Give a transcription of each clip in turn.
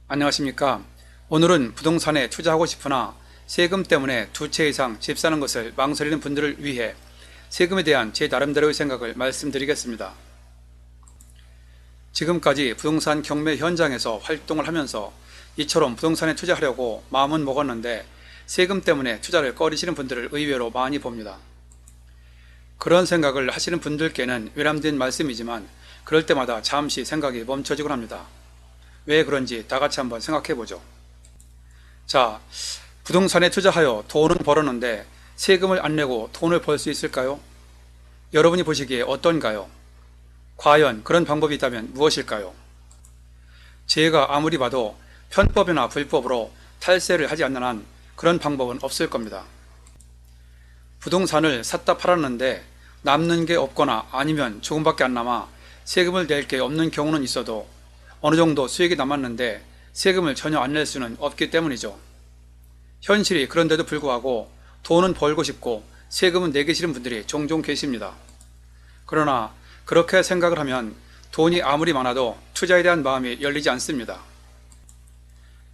안녕하십니까. 오늘은 부동산에 투자하고 싶으나 세금 때문에 두 채 이상 집 사는 것을 망설이는 분들을 위해 세금에 대한 제 나름대로의 생각을 말씀드리겠습니다. 지금까지 부동산 경매 현장에서 활동을 하면서 이처럼 부동산에 투자하려고 마음은 먹었는데 세금 때문에 투자를 꺼리시는 분들을 의외로 많이 봅니다. 그런 생각을 하시는 분들께는 외람된 말씀이지만 그럴 때마다 잠시 생각이 멈춰지곤 합니다. 왜 그런지 다 같이 한번 생각해 보죠. 자, 부동산에 투자하여 돈은 벌었는데 세금을 안 내고 돈을 벌 수 있을까요? 여러분이 보시기에 어떤가요? 과연 그런 방법이 있다면 무엇일까요? 제가 아무리 봐도 편법이나 불법으로 탈세를 하지 않는 한 그런 방법은 없을 겁니다. 부동산을 샀다 팔았는데 남는 게 없거나 아니면 조금밖에 안 남아 세금을 낼 게 없는 경우는 있어도 어느 정도 수익이 남았는데 세금을 전혀 안 낼 수는 없기 때문이죠. 현실이 그런데도 불구하고 돈은 벌고 싶고 세금은 내기 싫은 분들이 종종 계십니다. 그러나 그렇게 생각을 하면 돈이 아무리 많아도 투자에 대한 마음이 열리지 않습니다.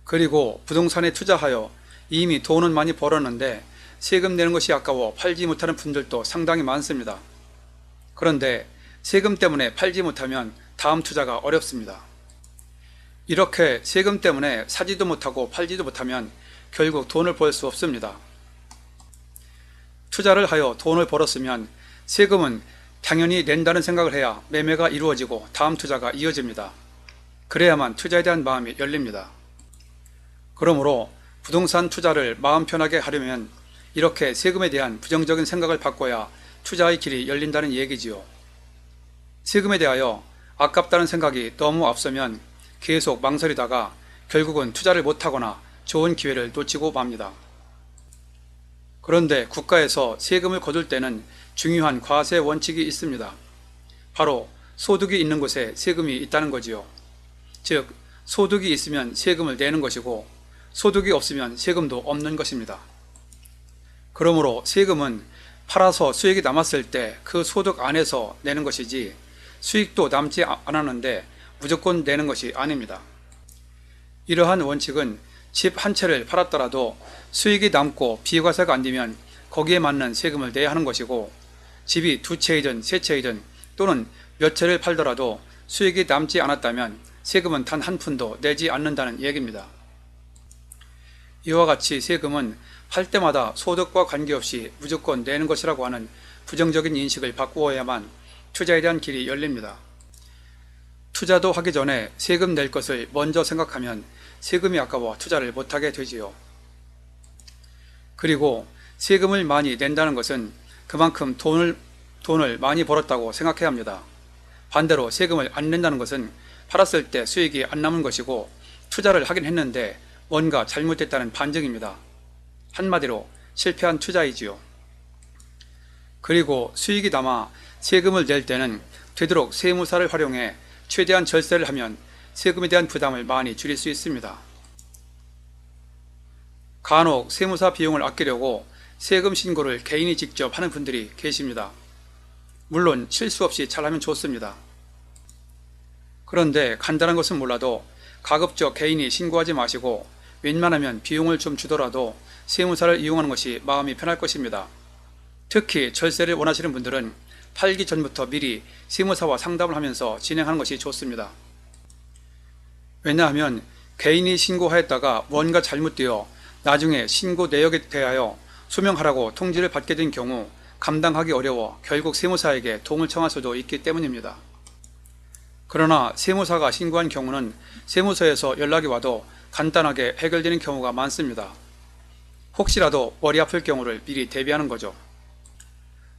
그리고 부동산에 투자하여 이미 돈은 많이 벌었는데 세금 내는 것이 아까워 팔지 못하는 분들도 상당히 많습니다. 그런데 세금 때문에 팔지 못하면 다음 투자가 어렵습니다. 이렇게 세금 때문에 사지도 못하고 팔지도 못하면 결국 돈을 벌 수 없습니다. 투자를 하여 돈을 벌었으면 세금은 당연히 낸다는 생각을 해야 매매가 이루어지고 다음 투자가 이어집니다. 그래야만 투자에 대한 마음이 열립니다. 그러므로 부동산 투자를 마음 편하게 하려면 이렇게 세금에 대한 부정적인 생각을 바꿔야 투자의 길이 열린다는 얘기지요. 세금에 대하여 아깝다는 생각이 너무 앞서면 계속 망설이다가 결국은 투자를 못하거나 좋은 기회를 놓치고 맙니다. 그런데 국가에서 세금을 거둘 때는 중요한 과세 원칙이 있습니다. 바로 소득이 있는 곳에 세금이 있다는 거지요. 즉, 소득이 있으면 세금을 내는 것이고 소득이 없으면 세금도 없는 것입니다. 그러므로 세금은 팔아서 수익이 남았을 때 그 소득 안에서 내는 것이지 수익도 남지 않았는데 무조건 내는 것이 아닙니다. 이러한 원칙은 집 한 채를 팔았더라도 수익이 남고 비과세가 안 되면 거기에 맞는 세금을 내야 하는 것이고 집이 두 채이든 세 채이든 또는 몇 채를 팔더라도 수익이 남지 않았다면 세금은 단 한 푼도 내지 않는다는 얘기입니다. 이와 같이 세금은 팔 때마다 소득과 관계없이 무조건 내는 것이라고 하는 부정적인 인식을 바꾸어야만 투자에 대한 길이 열립니다. 투자도 하기 전에 세금 낼 것을 먼저 생각하면 세금이 아까워 투자를 못하게 되지요. 그리고 세금을 많이 낸다는 것은 그만큼 돈을 많이 벌었다고 생각해야 합니다. 반대로 세금을 안 낸다는 것은 팔았을 때 수익이 안 남은 것이고 투자를 하긴 했는데 뭔가 잘못됐다는 반증입니다. 한마디로 실패한 투자이지요. 그리고 수익이 남아 세금을 낼 때는 되도록 세무사를 활용해 최대한 절세를 하면 세금에 대한 부담을 많이 줄일 수 있습니다. 간혹 세무사 비용을 아끼려고 세금 신고를 개인이 직접 하는 분들이 계십니다. 물론 실수 없이 잘하면 좋습니다. 그런데 간단한 것은 몰라도 가급적 개인이 신고하지 마시고 웬만하면 비용을 좀 주더라도 세무사를 이용하는 것이 마음이 편할 것입니다. 특히 절세를 원하시는 분들은 팔기 전부터 미리 세무사와 상담을 하면서 진행하는 것이 좋습니다. 왜냐하면 개인이 신고하였다가 뭔가 잘못되어 나중에 신고 내역에 대하여 소명하라고 통지를 받게 된 경우 감당하기 어려워 결국 세무사에게 도움을 청할 수도 있기 때문입니다. 그러나 세무사가 신고한 경우는 세무서에서 연락이 와도 간단하게 해결되는 경우가 많습니다. 혹시라도 머리 아플 경우를 미리 대비하는 거죠.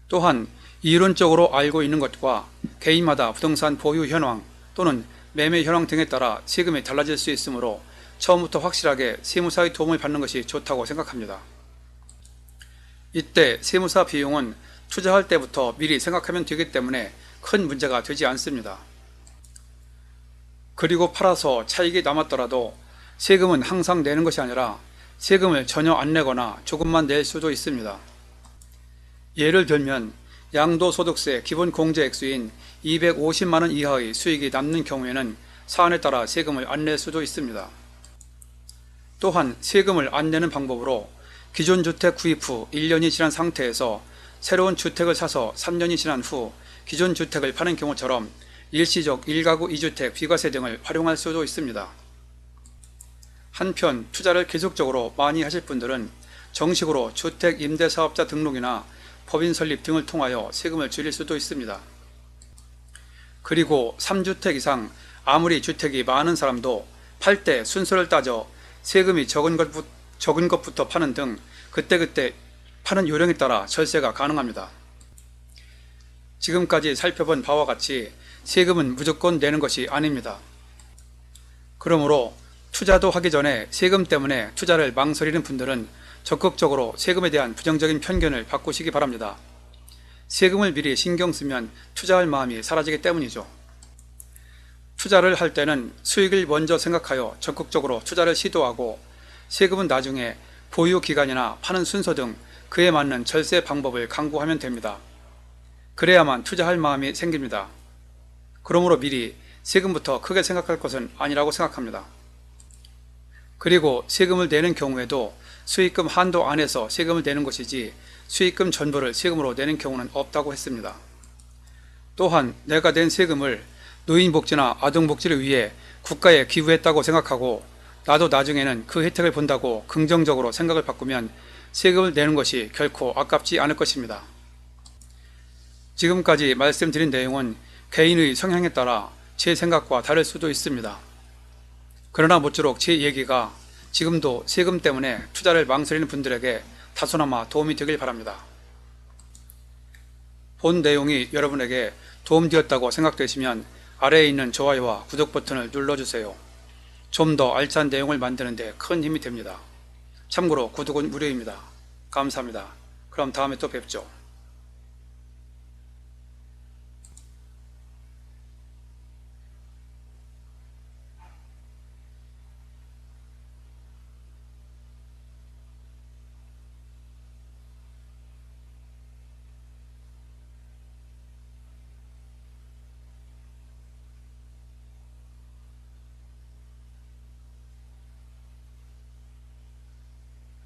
또한 이론적으로 알고 있는 것과 개인마다 부동산 보유 현황 또는 매매 현황 등에 따라 세금이 달라질 수 있으므로 처음부터 확실하게 세무사의 도움을 받는 것이 좋다고 생각합니다. 이때 세무사 비용은 투자할 때부터 미리 생각하면 되기 때문에 큰 문제가 되지 않습니다. 그리고 팔아서 차익이 남았더라도 세금은 항상 내는 것이 아니라 세금을 전혀 안 내거나 조금만 낼 수도 있습니다. 예를 들면 양도소득세 기본 공제 액수인 250만원 이하의 수익이 남는 경우에는 사안에 따라 세금을 안 낼 수도 있습니다. 또한 세금을 안 내는 방법으로 기존 주택 구입 후 1년이 지난 상태에서 새로운 주택을 사서 3년이 지난 후 기존 주택을 파는 경우처럼 일시적 1가구 2주택 비과세 등을 활용할 수도 있습니다. 한편 투자를 계속적으로 많이 하실 분들은 정식으로 주택 임대사업자 등록이나 법인 설립 등을 통하여 세금을 줄일 수도 있습니다. 그리고 3주택 이상 아무리 주택이 많은 사람도 팔 때 순서를 따져 세금이 적은 것부터 파는 등 그때그때 파는 요령에 따라 절세가 가능합니다. 지금까지 살펴본 바와 같이 세금은 무조건 내는 것이 아닙니다. 그러므로 투자도 하기 전에 세금 때문에 투자를 망설이는 분들은 적극적으로 세금에 대한 부정적인 편견을 바꾸시기 바랍니다. 세금을 미리 신경 쓰면 투자할 마음이 사라지기 때문이죠. 투자를 할 때는 수익을 먼저 생각하여 적극적으로 투자를 시도하고 세금은 나중에 보유 기간이나 파는 순서 등 그에 맞는 절세 방법을 강구하면 됩니다. 그래야만 투자할 마음이 생깁니다. 그러므로 미리 세금부터 크게 생각할 것은 아니라고 생각합니다. 그리고 세금을 내는 경우에도 수익금 한도 안에서 세금을 내는 것이지 수익금 전부를 세금으로 내는 경우는 없다고 했습니다. 또한 내가 낸 세금을 노인복지나 아동복지를 위해 국가에 기부했다고 생각하고 나도 나중에는 그 혜택을 본다고 긍정적으로 생각을 바꾸면 세금을 내는 것이 결코 아깝지 않을 것입니다. 지금까지 말씀드린 내용은 개인의 성향에 따라 제 생각과 다를 수도 있습니다. 그러나 모쪼록 제 얘기가 지금도 세금 때문에 투자를 망설이는 분들에게 다소나마 도움이 되길 바랍니다. 본 내용이 여러분에게 도움되었다고 생각되시면 아래에 있는 좋아요와 구독 버튼을 눌러주세요. 좀 더 알찬 내용을 만드는 데 큰 힘이 됩니다. 참고로 구독은 무료입니다. 감사합니다. 그럼 다음에 또 뵙죠.